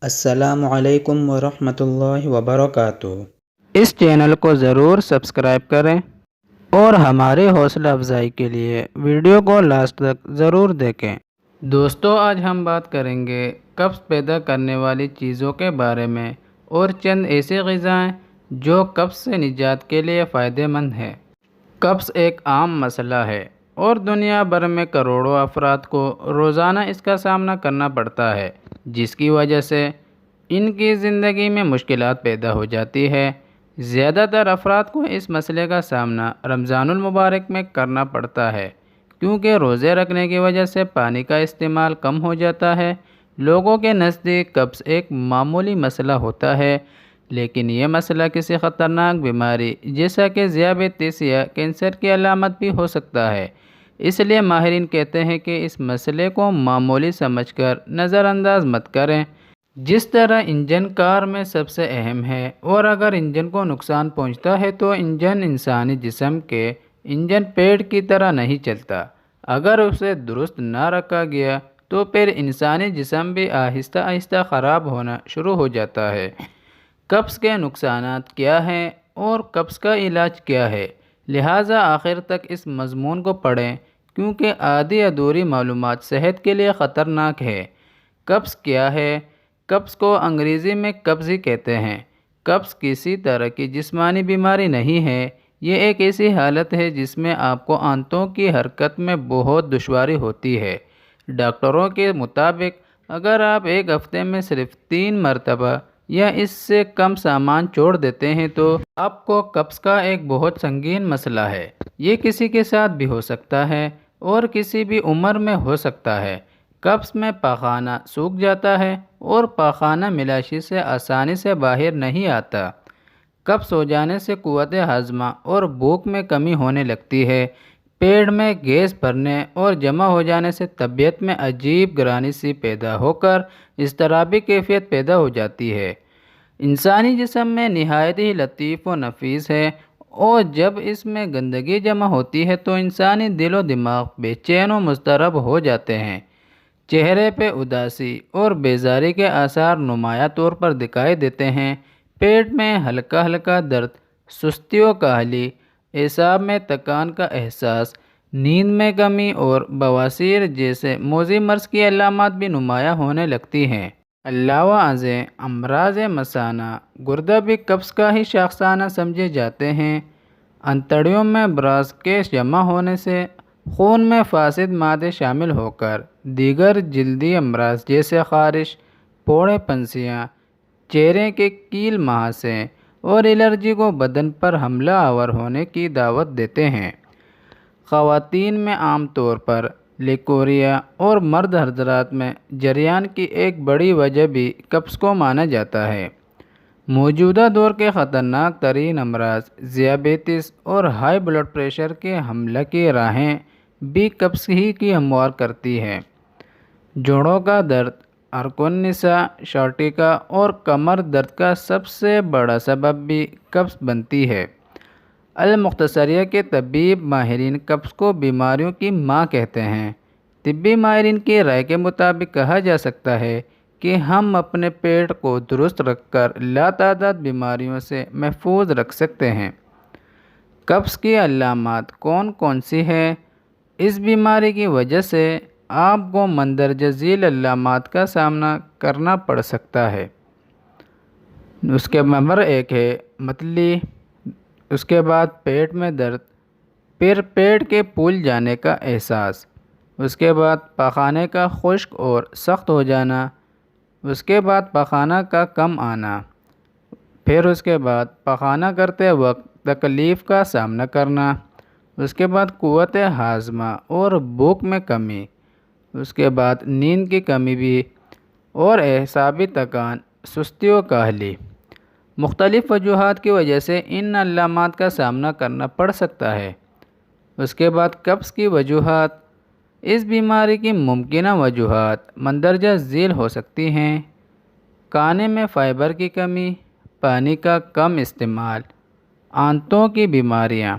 السلام علیکم ورحمۃ اللہ وبرکاتہ۔ اس چینل کو ضرور سبسکرائب کریں اور ہماری حوصلہ افزائی کے لیے ویڈیو کو لاسٹ تک ضرور دیکھیں۔ دوستو، آج ہم بات کریں گے قبض پیدا کرنے والی چیزوں کے بارے میں اور چند ایسی غذائیں جو قبض سے نجات کے لیے فائدہ مند ہیں۔ قبض ایک عام مسئلہ ہے اور دنیا بھر میں کروڑوں افراد کو روزانہ اس کا سامنا کرنا پڑتا ہے، جس کی وجہ سے ان کی زندگی میں مشکلات پیدا ہو جاتی ہے۔ زیادہ تر افراد کو اس مسئلے کا سامنا رمضان المبارک میں کرنا پڑتا ہے، کیونکہ روزے رکھنے کی وجہ سے پانی کا استعمال کم ہو جاتا ہے۔ لوگوں کے نزدیک قبض ایک معمولی مسئلہ ہوتا ہے، لیکن یہ مسئلہ کسی خطرناک بیماری جیسا کہ ذیابیطس یا کینسر کی علامت بھی ہو سکتا ہے۔ اس لیے ماہرین کہتے ہیں کہ اس مسئلے کو معمولی سمجھ کر نظر انداز مت کریں۔ جس طرح انجن کار میں سب سے اہم ہے اور اگر انجن کو نقصان پہنچتا ہے تو انجن انسانی جسم کے انجن پیڈ کی طرح نہیں چلتا۔ اگر اسے درست نہ رکھا گیا تو پھر انسانی جسم بھی آہستہ آہستہ خراب ہونا شروع ہو جاتا ہے۔ قبض کے نقصانات کیا ہیں اور قبض کا علاج کیا ہے؟ لہٰذا آخر تک اس مضمون کو پڑھیں، کیونکہ آدھی ادھوری معلومات صحت کے لیے خطرناک ہے۔ قبض کیا ہے؟ قبض کو انگریزی میں قبض ہی کہتے ہیں۔ قبض کسی طرح کی جسمانی بیماری نہیں ہے، یہ ایک ایسی حالت ہے جس میں آپ کو آنتوں کی حرکت میں بہت دشواری ہوتی ہے۔ ڈاکٹروں کے مطابق اگر آپ ایک ہفتے میں صرف 3 مرتبہ یا اس سے کم سامان چھوڑ دیتے ہیں تو آپ کو قبض کا ایک بہت سنگین مسئلہ ہے۔ یہ کسی کے ساتھ بھی ہو سکتا ہے اور کسی بھی عمر میں ہو سکتا ہے۔ قبض میں پاخانہ سوکھ جاتا ہے اور پاخانہ ملاشی سے آسانی سے باہر نہیں آتا۔ قبض ہو جانے سے قوت ہاضمہ اور بھوک میں کمی ہونے لگتی ہے۔ پیٹ میں گیس بھرنے اور جمع ہو جانے سے طبیعت میں عجیب گرانی سی پیدا ہو کر اضطرابی کیفیت پیدا ہو جاتی ہے۔ انسانی جسم میں نہایت ہی لطیف و نفیس ہے اور جب اس میں گندگی جمع ہوتی ہے تو انسانی دل و دماغ بے چین و مضطرب ہو جاتے ہیں۔ چہرے پہ اداسی اور بیزاری کے آثار نمایاں طور پر دکھائی دیتے ہیں۔ پیٹ میں ہلکا ہلکا درد، سستی و کاہلی، اعصاب میں تکان کا احساس، نیند میں کمی اور بواسیر جیسے موذی مرض کی علامات بھی نمایاں ہونے لگتی ہیں۔ علاوہ ازیں امراض مثانہ گردہ بھی قبض کا ہی شاخسانہ سمجھے جاتے ہیں۔ انتڑیوں میں براز کیش جمع ہونے سے خون میں فاسد مادے شامل ہو کر دیگر جلدی امراض جیسے خارش، پھوڑے پھنسیاں، چہرے کے کیل مہاسے اور الرجی کو بدن پر حملہ آور ہونے کی دعوت دیتے ہیں۔ خواتین میں عام طور پر لیکوریا اور مرد حضرات میں جریان کی ایک بڑی وجہ بھی قبض کو مانا جاتا ہے۔ موجودہ دور کے خطرناک ترین امراض ذیابیطس اور ہائی بلڈ پریشر کے حملہ کی راہیں بھی قبض ہی کی ہموار کرتی ہے۔ جوڑوں کا درد، عرق النساء، شارٹیکا اور کمر درد کا سب سے بڑا سبب بھی قبض بنتی ہے۔ المختصریہ کے طبیب ماہرین قبض کو بیماریوں کی ماں کہتے ہیں۔ طبی ماہرین کی رائے کے مطابق کہا جا سکتا ہے کہ ہم اپنے پیٹ کو درست رکھ کر لاتعداد بیماریوں سے محفوظ رکھ سکتے ہیں۔ قبض کی علامات کون کون سی ہیں؟ اس بیماری کی وجہ سے آپ کو مندرجہ ذیل علامات کا سامنا کرنا پڑ سکتا ہے۔ اس کے نمبر 1 ہے متلی، اس کے بعد پیٹ میں درد، پھر پیٹ کے پھول جانے کا احساس، اس کے بعد پاخانے کا خشک اور سخت ہو جانا، اس کے بعد پاخانہ کا کم آنا، پھر اس کے بعد پاخانہ کرتے وقت تکلیف کا سامنا کرنا، اس کے بعد قوت ہاضمہ اور بھوک میں کمی، اس کے بعد نیند کی کمی بھی اور اعصابی تکان، سستی و کاہلی۔ مختلف وجوہات کی وجہ سے ان علامات کا سامنا کرنا پڑ سکتا ہے۔ اس کے بعد قبض کی وجوہات۔ اس بیماری کی ممکنہ وجوہات مندرجہ ذیل ہو سکتی ہیں: کھانے میں فائبر کی کمی، پانی کا کم استعمال، آنتوں کی بیماریاں،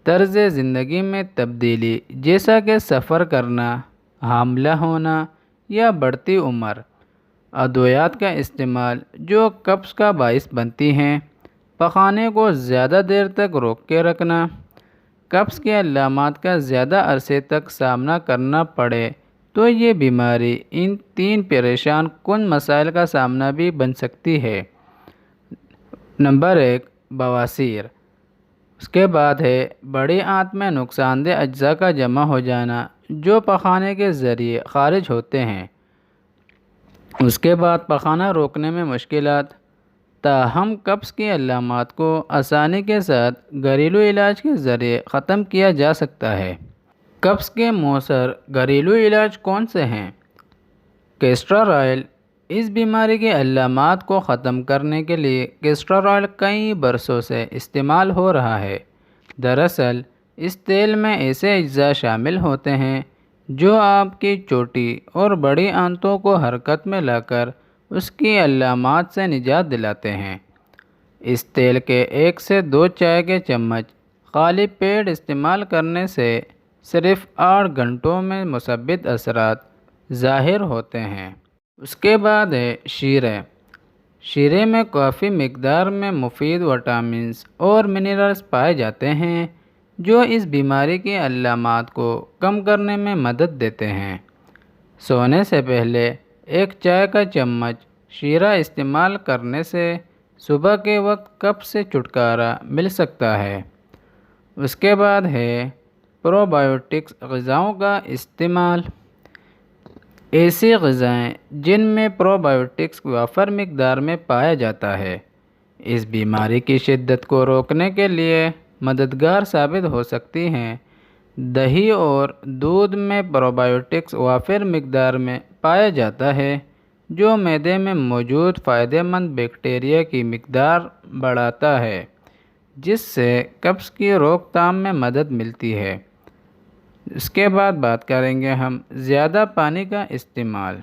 طرز زندگی میں تبدیلی جیسا کہ سفر کرنا، حاملہ ہونا یا بڑھتی عمر، ادویات کا استعمال جو قبض کا باعث بنتی ہیں، پخانے کو زیادہ دیر تک روک کے رکھنا، قبض کے علامات کا زیادہ عرصے تک سامنا کرنا پڑے تو یہ بیماری ان 3 پریشان کن مسائل کا سامنا بھی بن سکتی ہے۔ نمبر 1، بواسیر۔ اس کے بعد ہے بڑی آنت میں نقصان دہ اجزاء کا جمع ہو جانا جو پخانے کے ذریعے خارج ہوتے ہیں۔ اس کے بعد پخانہ روکنے میں مشکلات، تاہم قبض کی علامات کو آسانی کے ساتھ گھریلو علاج کے ذریعے ختم کیا جا سکتا ہے۔ قبض کے مؤثر گھریلو علاج کون سے ہیں؟ Castor oil. اس بیماری کے علامات کو ختم کرنے کے لیے کیسٹر آئل کئی برسوں سے استعمال ہو رہا ہے۔ دراصل اس تیل میں ایسے اجزاء شامل ہوتے ہیں جو آپ کی چھوٹی اور بڑی آنتوں کو حرکت میں لا کر اس کی علامات سے نجات دلاتے ہیں۔ اس تیل کے 1 سے 2 چائے کے چمچ خالی پیٹ استعمال کرنے سے صرف 8 گھنٹوں میں مثبت اثرات ظاہر ہوتے ہیں۔ اس کے بعد ہے شیرے۔ شیرے میں کافی مقدار میں مفید وٹامنز اور منرلز پائے جاتے ہیں جو اس بیماری کی علامات کو کم کرنے میں مدد دیتے ہیں۔ سونے سے پہلے 1 چائے کا چمچ شیرہ استعمال کرنے سے صبح کے وقت قبض سے چھٹکارا مل سکتا ہے۔ اس کے بعد ہے پرو بایوٹکس غذاؤں کا استعمال۔ ایسی غذائیں جن میں پرو بایوٹکس وافر مقدار میں پایا جاتا ہے اس بیماری کی شدت کو روکنے کے لیے مددگار ثابت ہو سکتی ہیں۔ دہی اور دودھ میں پرو بایوٹکس وافر مقدار میں پایا جاتا ہے جو معدے میں موجود فائدہ مند بیکٹیریا کی مقدار بڑھاتا ہے جس سے قبض کی روک تھام میں مدد ملتی ہے۔ اس کے بعد بات کریں گے ہم زیادہ پانی کا استعمال۔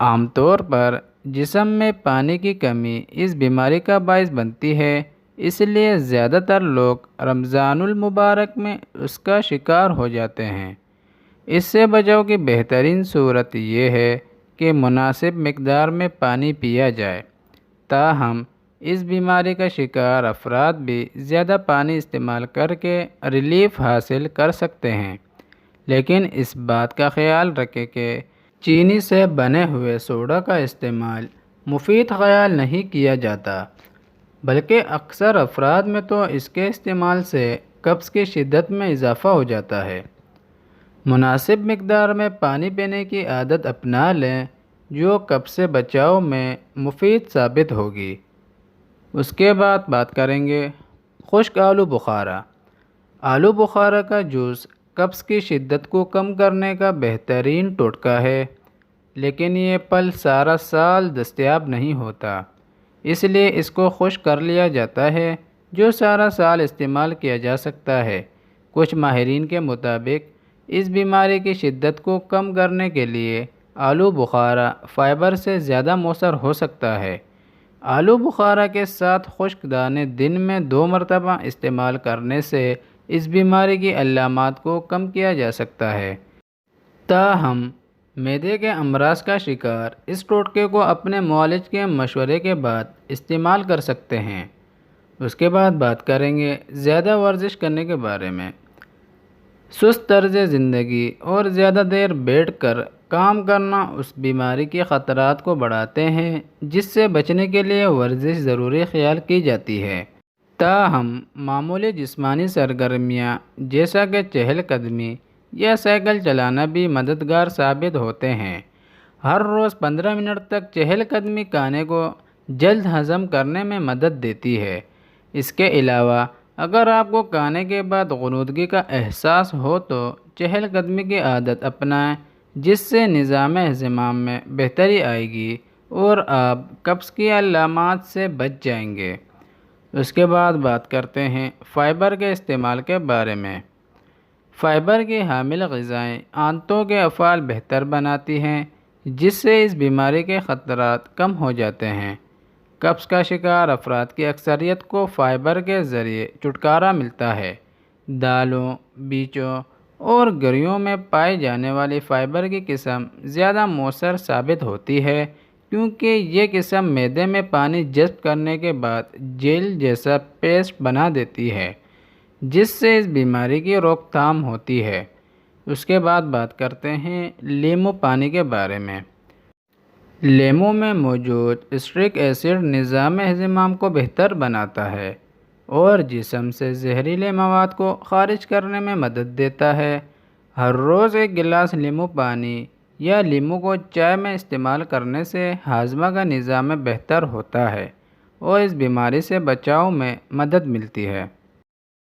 عام طور پر جسم میں پانی کی کمی اس بیماری کا باعث بنتی ہے، اس لیے زیادہ تر لوگ رمضان المبارک میں اس کا شکار ہو جاتے ہیں۔ اس سے بچاؤ کی بہترین صورت یہ ہے کہ مناسب مقدار میں پانی پیا جائے۔ تاہم اس بیماری کا شکار افراد بھی زیادہ پانی استعمال کر کے ریلیف حاصل کر سکتے ہیں، لیکن اس بات کا خیال رکھیں کہ چینی سے بنے ہوئے سوڈا کا استعمال مفید خیال نہیں کیا جاتا، بلکہ اکثر افراد میں تو اس کے استعمال سے قبض کی شدت میں اضافہ ہو جاتا ہے۔ مناسب مقدار میں پانی پینے کی عادت اپنا لیں جو قبض سے بچاؤ میں مفید ثابت ہوگی۔ اس کے بعد بات کریں گے خشک آلو بخارا۔ آلو بخارا کا جوس قبض کی شدت کو کم کرنے کا بہترین ٹوٹکا ہے، لیکن یہ پھل سارا سال دستیاب نہیں ہوتا، اس لیے اس کو خشک کر لیا جاتا ہے جو سارا سال استعمال کیا جا سکتا ہے۔ کچھ ماہرین کے مطابق اس بیماری کی شدت کو کم کرنے کے لیے آلو بخارا فائبر سے زیادہ مؤثر ہو سکتا ہے۔ آلو بخارا کے ساتھ خشک دانے دن میں 2 مرتبہ استعمال کرنے سے اس بیماری کی علامات کو کم کیا جا سکتا ہے۔ تاہم معدے کے امراض کا شکار اس ٹوٹکے کو اپنے معالج کے مشورے کے بعد استعمال کر سکتے ہیں۔ اس کے بعد بات کریں گے زیادہ ورزش کرنے کے بارے میں۔ سست طرز زندگی اور زیادہ دیر بیٹھ کر کام کرنا اس بیماری کے خطرات کو بڑھاتے ہیں جس سے بچنے کے لیے ورزش ضروری خیال کی جاتی ہے۔ تاہم معمولی جسمانی سرگرمیاں جیسا کہ چہل قدمی یا سائیکل چلانا بھی مددگار ثابت ہوتے ہیں۔ ہر روز 15 منٹ تک چہل قدمی کھانے کو جلد ہضم کرنے میں مدد دیتی ہے۔ اس کے علاوہ اگر آپ کو کھانے کے بعد غنودگی کا احساس ہو تو چہل قدمی کی عادت اپنائیں جس سے نظام ہضم میں بہتری آئے گی اور آپ قبض کی علامات سے بچ جائیں گے۔ اس کے بعد بات کرتے ہیں فائبر کے استعمال کے بارے میں۔ فائبر کی حامل غذائیں آنتوں کے افعال بہتر بناتی ہیں جس سے اس بیماری کے خطرات کم ہو جاتے ہیں۔ قبض کا شکار افراد کی اکثریت کو فائبر کے ذریعے چھٹکارا ملتا ہے۔ دالوں، بیجوں اور گریوں میں پائی جانے والی فائبر کی قسم زیادہ مؤثر ثابت ہوتی ہے کیونکہ یہ قسم معدے میں پانی جذب کرنے کے بعد جیل جیسا پیسٹ بنا دیتی ہے، جس سے اس بیماری کی روک تھام ہوتی ہے۔ اس کے بعد بات کرتے ہیں لیمو پانی کے بارے میں۔ لیمو میں موجود اسٹرک ایسڈ نظام ہضم کو بہتر بناتا ہے اور جسم سے زہریلے مواد کو خارج کرنے میں مدد دیتا ہے۔ ہر روز ایک گلاس لیمو پانی یا لیمو کو چائے میں استعمال کرنے سے ہاضمہ کا نظام بہتر ہوتا ہے اور اس بیماری سے بچاؤ میں مدد ملتی ہے۔